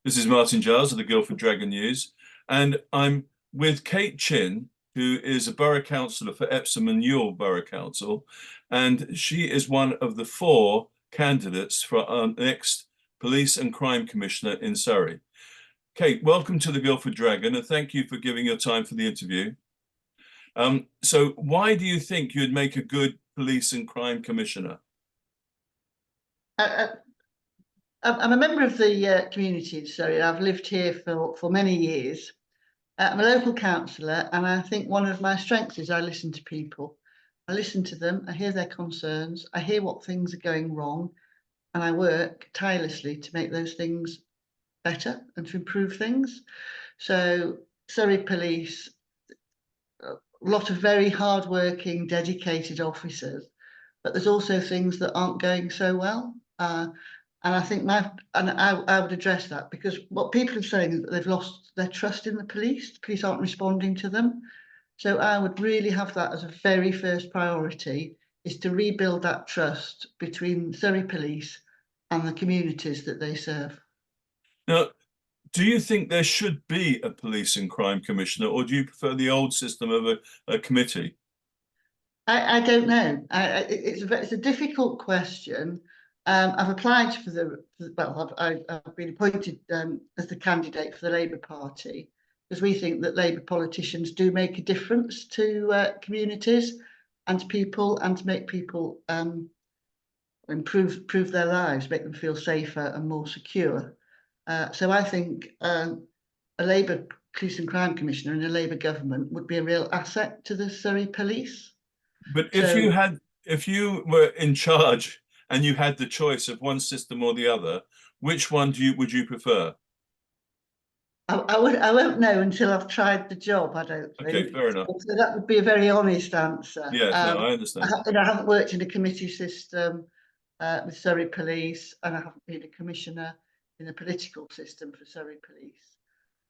This is Martin Giles of the Guildford Dragon News, and I'm with Kate Chinn, who is a Borough Councillor for Epsom and Ewell Borough Council, and she is one of the 4 candidates for our next Police and Crime Commissioner in Surrey. Kate, welcome to the Guildford Dragon, and thank you for giving your time for the interview. So why do you think you'd make a good Police and Crime Commissioner? I'm a member of the community, so I've lived here for many years. I'm a local councillor, and I think one of my strengths is I listen to people. I listen to them, I hear their concerns, I hear what things are going wrong, and I work tirelessly to make those things better and to improve things. So Surrey Police, a lot of very hard-working, dedicated officers, but there's also things that aren't going so well. And I think I would address that, because what people are saying is that they've lost their trust in the police. The police aren't responding to them. So I would really have that as a very first priority, is to rebuild that trust between Surrey Police and the communities that they serve. Now, do you think there should be a Police and Crime Commissioner, or do you prefer the old system of a committee? I don't know. It's a difficult question. I've applied for I've been appointed as the candidate for the Labour Party, because we think that Labour politicians do make a difference to communities and to people, and to make people improve their lives, make them feel safer and more secure. So I think a Labour Police and Crime Commissioner in a Labour government would be a real asset to the Surrey Police. But if you were in charge and you had the choice of one system or the other, which one would you prefer? I won't know until I've tried the job, I don't think. Okay, fair enough. So that would be a very honest answer. Yeah, no, I understand. I haven't worked in a committee system with Surrey Police, and I haven't been a commissioner in the political system for Surrey Police.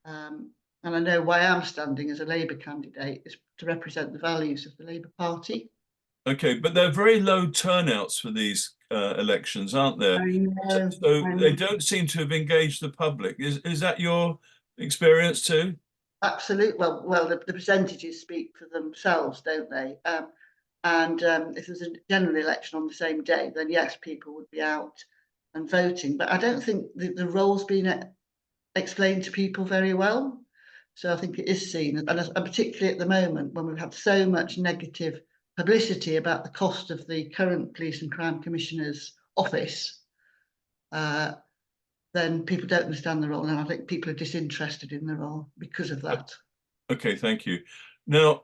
And I know why I'm standing as a Labour candidate is to represent the values of the Labour Party. Okay, but they're very low turnouts for these elections, aren't there? So they don't seem to have engaged the public. Is that your experience too? Absolutely. Well, the percentages speak for themselves, don't they? And if there's a general election on the same day, then yes, people would be out and voting. But I don't think the role's been explained to people very well. So I think it is seen, and particularly at the moment when we've had so much negative publicity about the cost of the current Police and Crime Commissioner's office, then people don't understand the role, and I think people are disinterested in the role because of that. Okay, thank you. Now,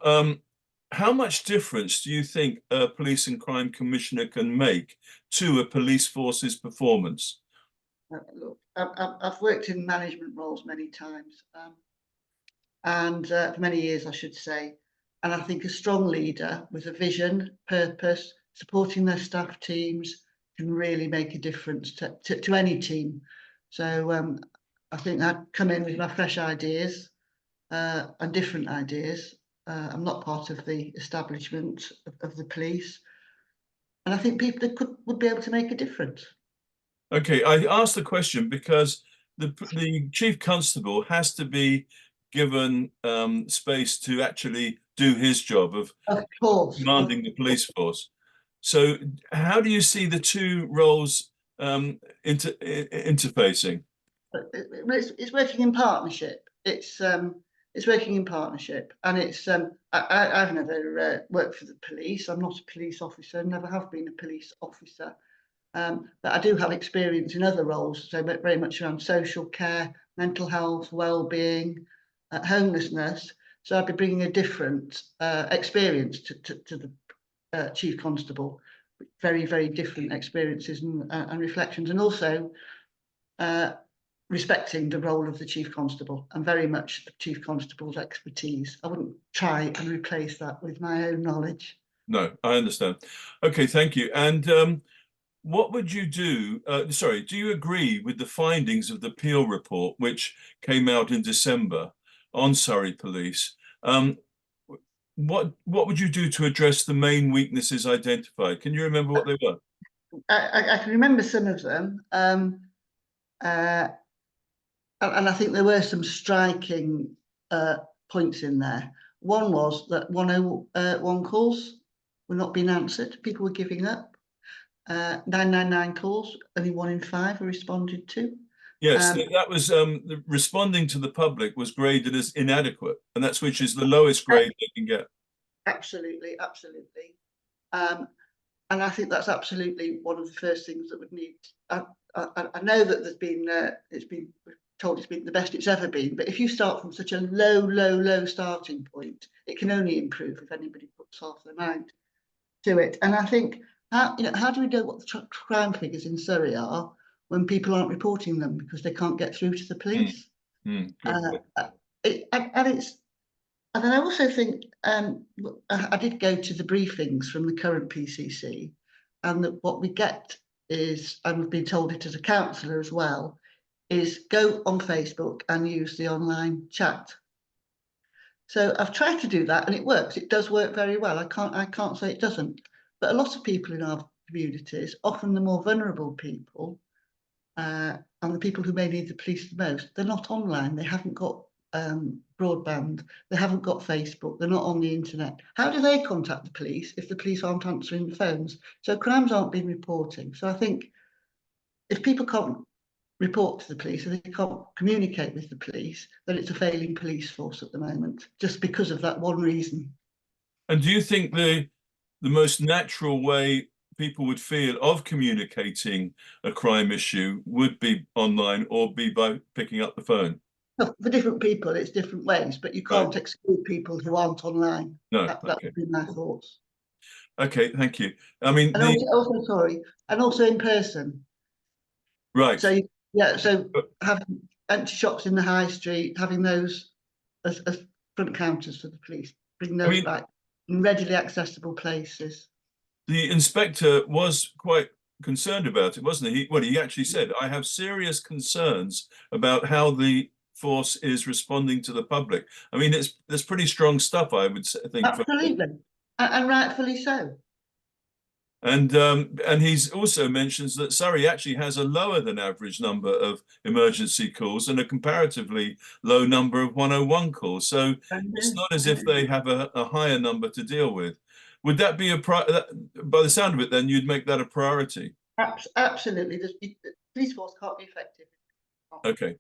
how much difference do you think a Police and Crime Commissioner can make to a police force's performance? Look, I've worked in management roles many times, and for many years, I should say. And I think a strong leader with a vision, purpose, supporting their staff teams can really make a difference to any team. So I think I'd come in with my fresh ideas and different ideas. I'm not part of the establishment of the police, and I think people would be able to make a difference. Okay, I asked the question because the Chief Constable has to be given space to actually do his job of commanding the police force. So how do you see the two roles interfacing? It's working in partnership. It's working in partnership, and it's I've never worked for the police. I'm not a police officer, never have been a police officer. But I do have experience in other roles, so very much around social care, mental health, well-being, homelessness. So I'd be bringing a different experience to the Chief Constable, very, very different experiences and reflections, and also respecting the role of the Chief Constable and very much the Chief Constable's expertise. I wouldn't try and replace that with my own knowledge. No, I understand. Okay, thank you. And what would you do? Do you agree with the findings of the Peel report, which came out in December on Surrey Police? What would you do to address the main weaknesses identified? Can you remember what they were? I can remember some of them. and I think there were some striking points in there. One was that 101 calls were not being answered. People were giving up. 999 calls, only 1 in 5 were responded to. Yes, that was responding to the public was graded as inadequate, and that's which is the lowest grade they can get. Absolutely, absolutely. And I think that's absolutely one of the first things that would need. I know that there's been it's been told it's been the best it's ever been, but if you start from such a low starting point, it can only improve if anybody puts half their mind to it. And I think how do we know what the crime figures in Surrey are when people aren't reporting them because they can't get through to the police? And then I also think I did go to the briefings from the current PCC, and that what we get is, and we've been told it as a councillor as well, is go on Facebook and use the online chat. So I've tried to do that and it works. It does work very well. I can't say it doesn't. But a lot of people in our communities, often the more vulnerable people, and the people who may need the police the most, they're not online. They haven't got broadband. They haven't got Facebook. They're not on the internet. How do they contact the police if the police aren't answering the phones? So crimes aren't being reporting. So I think if people can't report to the police and they can't communicate with the police, then it's a failing police force at the moment, just because of that one reason. And do you think the most natural way people would feel of communicating a crime issue would be online or be by picking up the phone? Well, for different people, it's different ways, but you can't exclude people who aren't online. No, that would be my thoughts. Okay, thank you. I mean, and also in person. Right. So having empty shops in the high street, having those as front counters for the police, bring those back in readily accessible places. The inspector was quite concerned about it, wasn't he? He actually said, I have serious concerns about how the force is responding to the public. I mean, there's pretty strong stuff, I would think. Absolutely, and rightfully so. And he's also mentions that Surrey actually has a lower than average number of emergency calls and a comparatively low number of 101 calls. So it's not as if they have a higher number to deal with. Would that be by the sound of it, then you'd make that a priority? Absolutely. The police force can't be effective. Okay.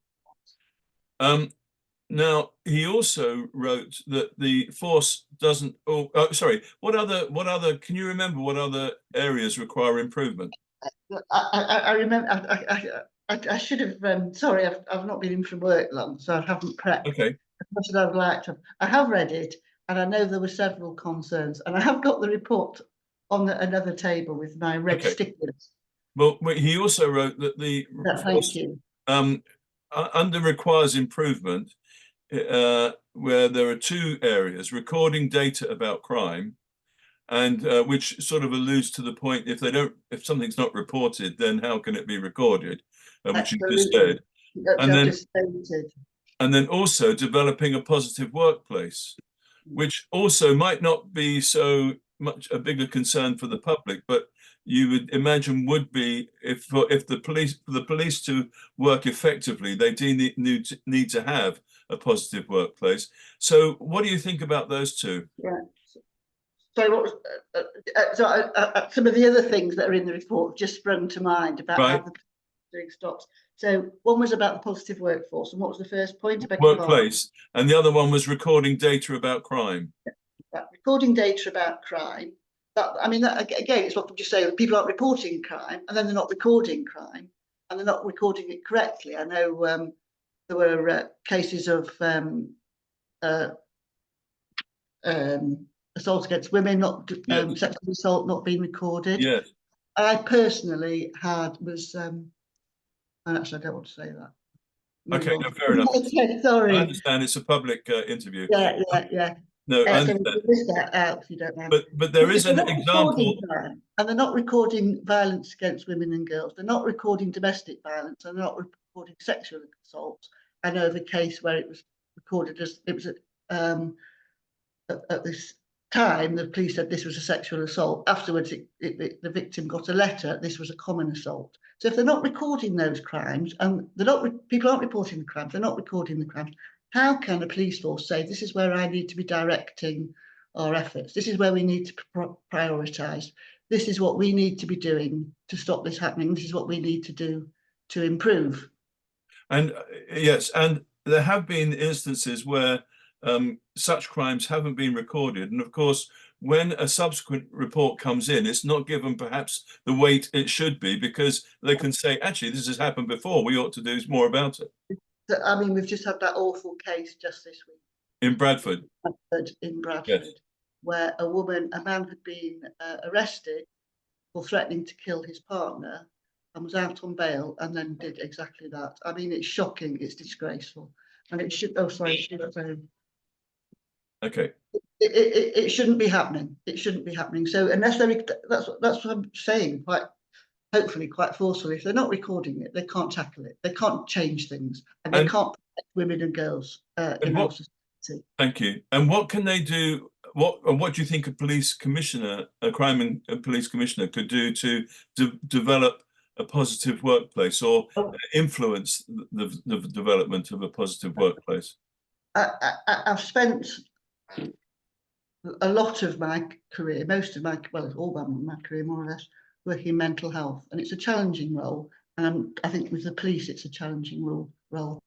Now, he also wrote that the force doesn't. Oh, sorry. What other? Can you remember what other areas require improvement? I remember. I should have. Sorry, I've not been in from work long, so I haven't prepped. Okay. As much as I would like to. I have read it, and I know there were several concerns, and I have got the report on another table with my red stickers. Well, he also wrote that the force, under requires improvement. Where there are two areas: recording data about crime, and which sort of alludes to the point: if something's not reported, then how can it be recorded? Which you just said, and then also developing a positive workplace, which also might not be so much a bigger concern for the public, but you would imagine would be if the police to work effectively, they do need to have a positive workplace. So what do you think about those two? Yeah. So some of the other things that are in the report just sprung to mind about how the doing stops. So one was about the positive workforce, and what was the first point? Workplace, and the other one was recording data about crime. Recording data about crime. Again, it's what we just say, people aren't reporting crime, and then they're not recording crime, and they're not recording it correctly. I know there were cases of assault against women, sexual assault not being recorded. Yes. I personally was, actually, I don't want to say that. Okay, no, fair enough. Okay, sorry. I understand it's a public interview. Yeah. No, I understand. List that out if you don't mind. But there is an example. And they're not recording violence against women and girls. They're not recording domestic violence. They're not recording sexual assaults. I know of a case where it was recorded as it was at this time, the police said this was a sexual assault. Afterwards, the victim got a letter, this was a common assault. So if they're not recording those crimes, and people aren't reporting the crimes, they're not recording the crimes, how can a police force say, this is where I need to be directing our efforts, this is where we need to prioritise, this is what we need to be doing to stop this happening, this is what we need to do to improve? And yes, and there have been instances where such crimes haven't been recorded. And of course, when a subsequent report comes in, it's not given perhaps the weight it should be, because they can say, actually, this has happened before, we ought to do more about it. I mean, we've just had that awful case just this week. In Bradford. In Bradford, Yes. where a man had been arrested for threatening to kill his partner and was out on bail and then did exactly that. I mean, it's shocking, it's disgraceful. And it should, oh, sorry, Okay. It shouldn't be happening. It shouldn't be happening. So unless that's what I'm saying, hopefully quite forcefully, if they're not recording it, they can't tackle it. They can't change things, and they can't protect women and girls in our society. Thank you. And what can they do? What do you think a police commissioner, a crime and police commissioner, could do to develop a positive workplace, or influence the development of a positive workplace? I've spent a lot of my career, all of my career more or less, working in mental health, and it's a challenging role. And I think with the police, it's a challenging role.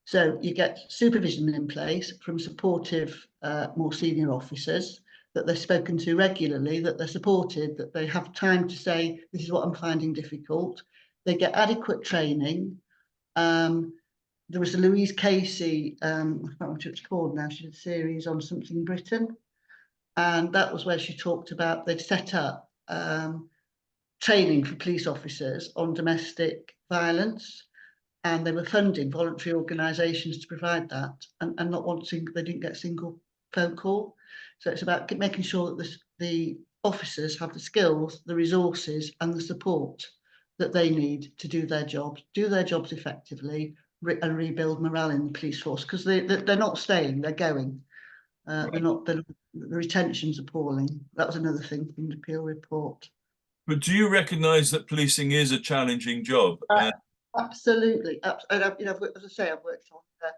So you get supervision in place from supportive, more senior officers, that they're spoken to regularly, that they're supported, that they have time to say, this is what I'm finding difficult. They get adequate training. There was a Louise Casey, I can't remember what it's called now, she did a series on Something Britain. And that was where she talked about, they'd set up training for police officers on domestic violence. And they were funding voluntary organisations to provide that, and they didn't get a single phone call. So it's about making sure that the officers have the skills, the resources and the support that they need to do their jobs effectively, and rebuild morale in the police force, because they're not staying, they're going. The retention's appalling. That was another thing from the Peel report. But do you recognise that policing is a challenging job? Absolutely. And as I say, I've worked on the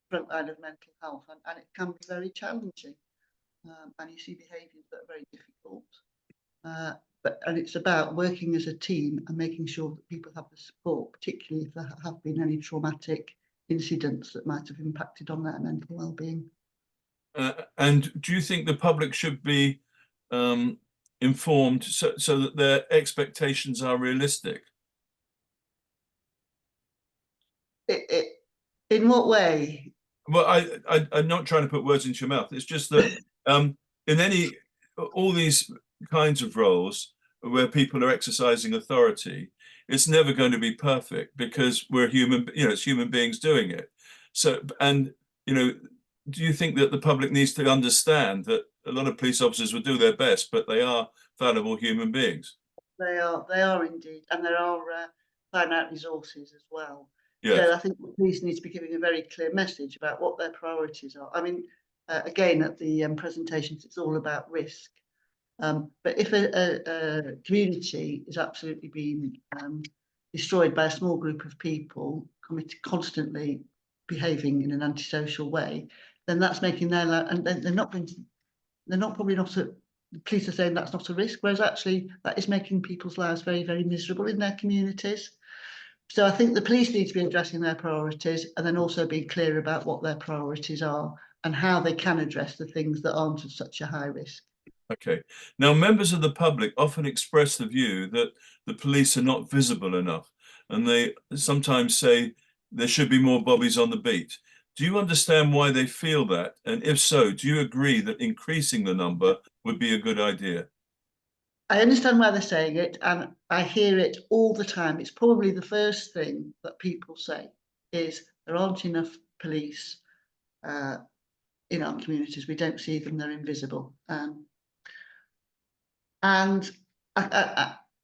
front line of mental health, and it can be very challenging. And you see behaviours that are very difficult. And it's about working as a team and making sure that people have the support, particularly if there have been any traumatic incidents that might have impacted on their mental well-being. And do you think the public should be informed so that their expectations are realistic? In what way? Well, I'm not trying to put words into your mouth. It's just that in all these kinds of roles where people are exercising authority, it's never going to be perfect, because we're human, it's human beings doing it. So, and, do you think that the public needs to understand that a lot of police officers will do their best, but they are fallible human beings? They are indeed, and there are finite resources as well. Yes. So I think the police need to be giving a very clear message about what their priorities are. I mean, again, at the presentations, it's all about risk. But if a community is absolutely being destroyed by a small group of people constantly behaving in an antisocial way, then that's making their life, and the police are saying that's not a risk, whereas actually that is making people's lives very, very miserable in their communities. So I think the police need to be addressing their priorities, and then also being clear about what their priorities are and how they can address the things that aren't of such a high risk. Okay. Now, members of the public often express the view that the police are not visible enough, and they sometimes say there should be more bobbies on the beat. Do you understand why they feel that? And if so, do you agree that increasing the number would be a good idea? I understand why they're saying it, and I hear it all the time. It's probably the first thing that people say is there aren't enough police in our communities. We don't see them, they're invisible. And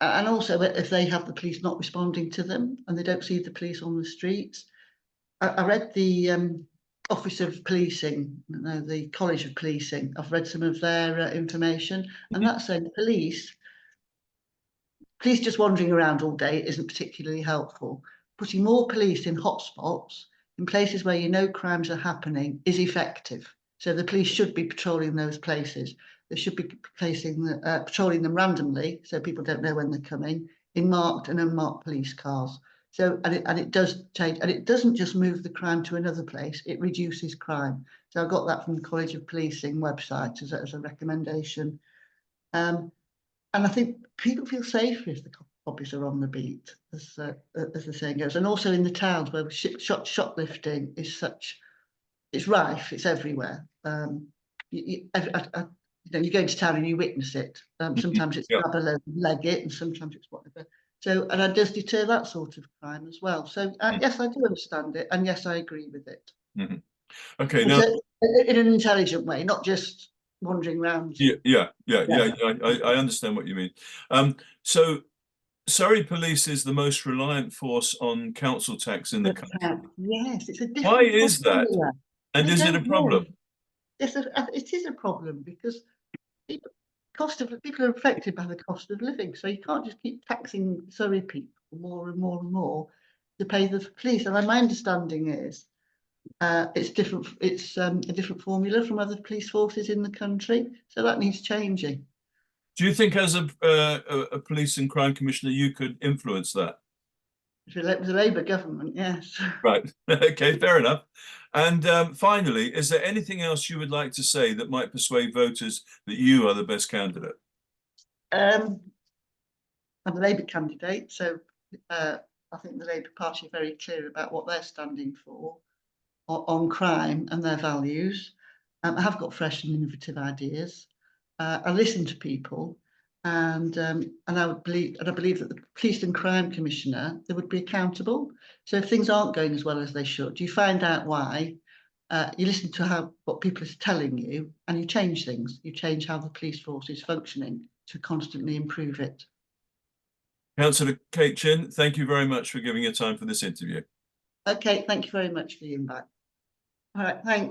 also, if they have the police not responding to them and they don't see the police on the streets. I read the Office of Policing, the College of Policing. I've read some of their information, and that's saying police just wandering around all day isn't particularly helpful. Putting more police in hotspots, in places where you know crimes are happening, is effective. So the police should be patrolling those places. They should be patrolling them randomly, so people don't know when they're coming, in marked and unmarked police cars. So, and it does change, and it doesn't just move the crime to another place, it reduces crime. So I got that from the College of Policing website as a recommendation. And I think people feel safer if the cops are on the beat, as the saying goes. And also in the towns where shoplifting is it's rife, it's everywhere. You go into town and you witness it. Sometimes it's grab a load and leg it, and sometimes it's whatever. So, and it does deter that sort of crime as well. So, yes, I do understand it, and yes, I agree with it. Okay, now in an intelligent way, not just wandering around. I understand what you mean. So Surrey Police is the most reliant force on council tax in the country. Yes, it's a different. Why is that? And is it a problem? Yes, it is a problem because people are affected by the cost of living. So you can't just keep taxing Surrey people more and more and more to pay the police. And my understanding is it's different. It's a different formula from other police forces in the country. So that needs changing. Do you think, as a police and crime commissioner, you could influence that? It was a Labour government, yes. Right. Okay, fair enough. And finally, is there anything else you would like to say that might persuade voters that you are the best candidate? I'm a Labour candidate, so I think the Labour Party are very clear about what they're standing for on crime and their values. I have got fresh and innovative ideas. I listen to people, and I believe that the Police and Crime Commissioner, they would be accountable. So if things aren't going as well as they should, you find out why. You listen to what people are telling you, and you change things. You change how the police force is functioning to constantly improve it. Councillor Kate Chinn, thank you very much for giving your time for this interview. Okay, thank you very much for the invite. All right, thanks.